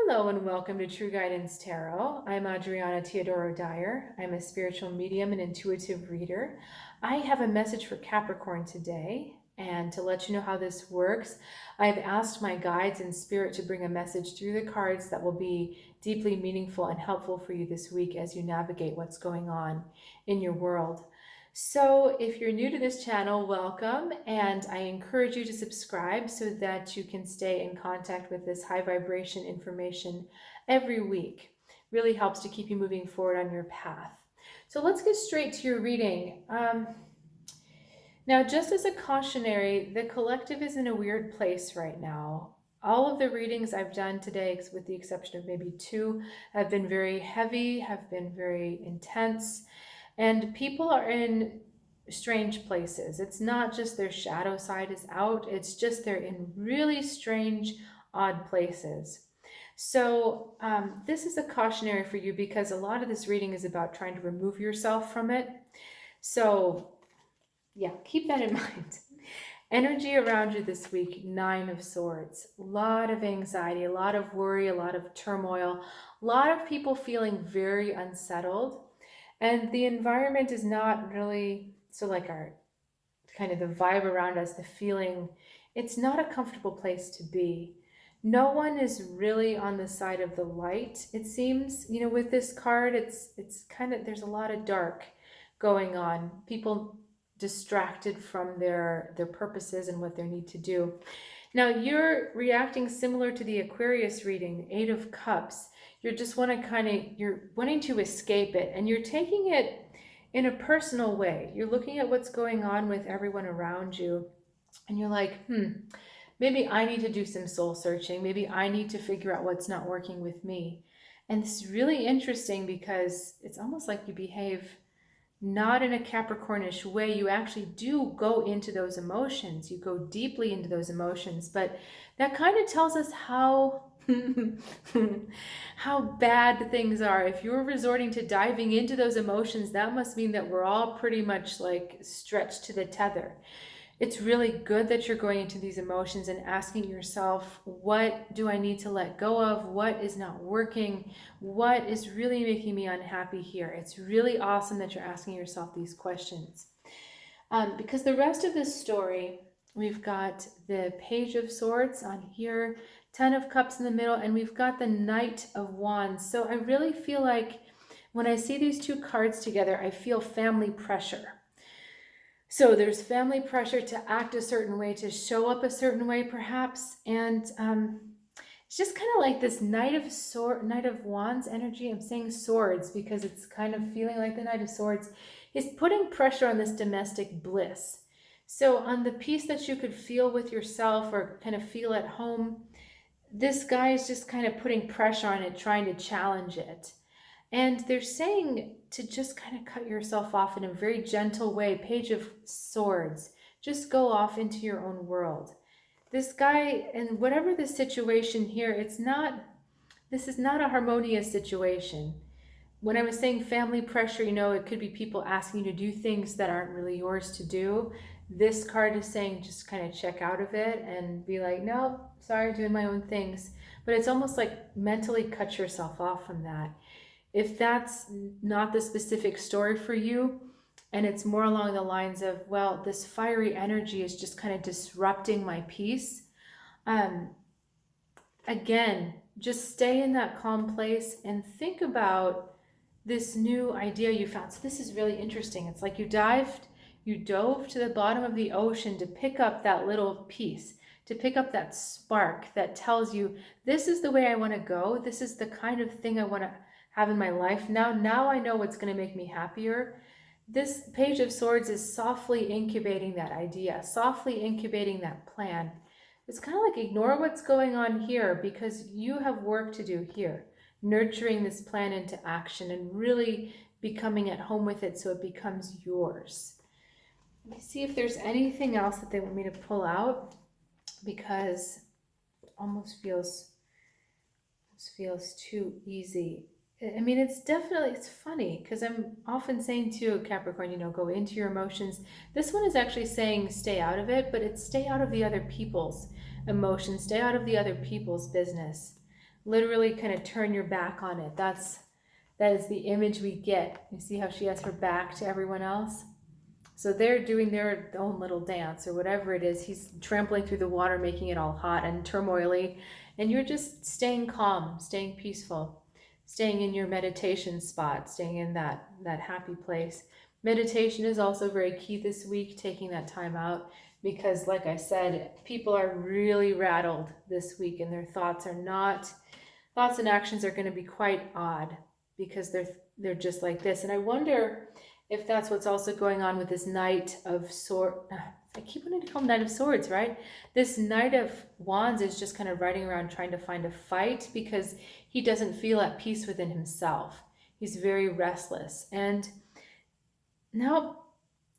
Hello and welcome to True Guidance Tarot. I'm Adriana Teodoro-Dier. I'm a spiritual medium and intuitive reader. I have a message for Capricorn today, and to let you know how this works, I've asked my guides and spirit to bring a message through the cards that will be deeply meaningful and helpful for you this week as you navigate what's going on in your world. So if you're new to this channel, welcome, and I encourage you to subscribe so that you can stay in contact with this high vibration information every week. Really helps to keep you moving forward on your path. So let's get straight to your reading. Now, just as a cautionary, the collective is in a weird place right now. All of the readings I've done today, with the exception of maybe two, have been very heavy, have been very intense. And people are in strange places. It's not just their shadow side is out, it's just they're in really strange, odd places. So this is a cautionary for you because a lot of this reading is about trying to remove yourself from it. So yeah, keep that in mind. Energy around you this week, 9 of Swords. A lot of anxiety, a lot of worry, a lot of turmoil, a lot of people feeling very unsettled. And the environment is not really, so like our kind of the vibe around us, the feeling, it's not a comfortable place to be. No one is really on the side of the light, it seems. You know, with this card, it's kind of, there's a lot of dark going on. People distracted from their purposes and what they need to do. Now, you're reacting similar to the Aquarius reading, 8 of Cups. You just want to you're wanting to escape it, and you're taking it in a personal way. You're looking at what's going on with everyone around you, and you're like, maybe I need to do some soul searching. Maybe I need to figure out what's not working with me. And this is really interesting because it's almost like you behave not in a Capricornish way. You actually do go into those emotions. You go deeply into those emotions, but that kind of tells us how how bad things are. If you're resorting to diving into those emotions, that must mean that we're all pretty much like stretched to the tether. It's really good that you're going into these emotions and asking yourself, what do I need to let go of? What is not working? What is really making me unhappy here? It's really awesome that you're asking yourself these questions. Because the rest of this story, we've got the Page of Swords on here, 10 of Cups in the middle, and we've got the Knight of Wands. So I really feel like when I see these two cards together, I feel family pressure. So there's family pressure to act a certain way, to show up a certain way, perhaps. And it's just kind of like this Knight of Wands energy. I'm saying swords because it's kind of feeling like the Knight of Swords is putting pressure on this domestic bliss. So on the peace that you could feel with yourself or kind of feel at home, this guy is just kind of putting pressure on it, trying to challenge it. And they're saying to just kind of cut yourself off in a very gentle way. Page of Swords. Just go off into your own world. This guy, and whatever the situation here, this is not a harmonious situation. When I was saying family pressure, you know, it could be people asking you to do things that aren't really yours to do. This card is saying just kind of check out of it and be like, no, sorry, doing my own things. But it's almost like mentally cut yourself off from that. If that's not the specific story for you, and it's more along the lines of, well, this fiery energy is just kind of disrupting my peace. Again, just stay in that calm place and think about this new idea you found. So this is really interesting. It's like you dove to the bottom of the ocean to pick up that little piece, to pick up that spark that tells you, this is the way I want to go. This is the kind of thing I want to have in my life. Now I know what's going to make me happier. This Page of Swords is softly incubating that idea, softly incubating that plan. It's kind of like ignore what's going on here because you have work to do here, nurturing this plan into action and really becoming at home with it so it becomes yours. Let me see if there's anything else that they want me to pull out because it almost feels too easy. I mean, it's funny because I'm often saying to Capricorn, you know, go into your emotions. This one is actually saying stay out of it, but it's stay out of the other people's emotions, stay out of the other people's business. literally kind of turn your back on it. That is the image we get. You see how she has her back to everyone else? So they're doing their own little dance or whatever it is. He's trampling through the water, making it all hot and turmoily. And you're just staying calm, staying peaceful, staying in your meditation spot, staying in that happy place. Meditation is also very key this week, taking that time out because, like I said, people are really rattled this week and their thoughts and actions are going to be quite odd because they're just like this. And I wonder if that's what's also going on with this Knight of Swords. I keep wanting to call him Knight of Swords, right? This Knight of Wands is just kind of riding around trying to find a fight because he doesn't feel at peace within himself. He's very restless. And now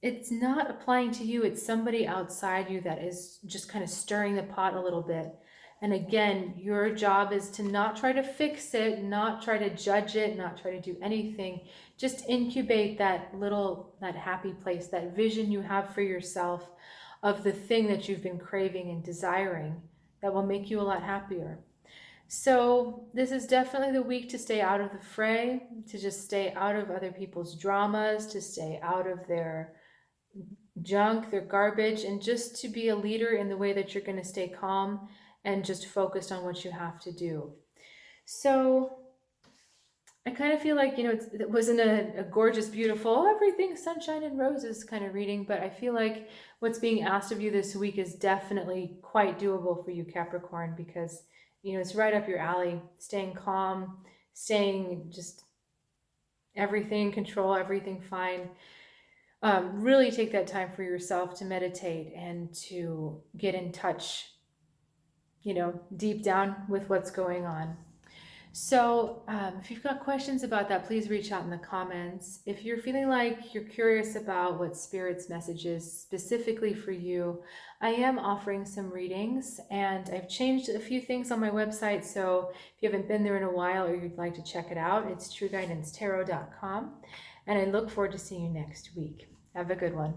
it's not applying to you, it's somebody outside you that is just kind of stirring the pot a little bit. And again, your job is to not try to fix it, not try to judge it, not try to do anything. Just incubate that happy place, that vision you have for yourself of the thing that you've been craving and desiring that will make you a lot happier. So this is definitely the week to stay out of the fray, to just stay out of other people's dramas, to stay out of their junk, their garbage, and just to be a leader in the way that you're going to stay calm and just focused on what you have to do. So I kind of feel like, it wasn't a gorgeous, beautiful, everything sunshine and roses kind of reading, but I feel like what's being asked of you this week is definitely quite doable for you, Capricorn, because, it's right up your alley, staying calm, staying just everything, control everything fine. Really take that time for yourself to meditate and to get in touch, deep down with what's going on. So if you've got questions about that, please reach out in the comments. If you're feeling like you're curious about what Spirit's message is specifically for you, I am offering some readings and I've changed a few things on my website. So if you haven't been there in a while or you'd like to check it out, it's trueguidancetarot.com. And I look forward to seeing you next week. Have a good one.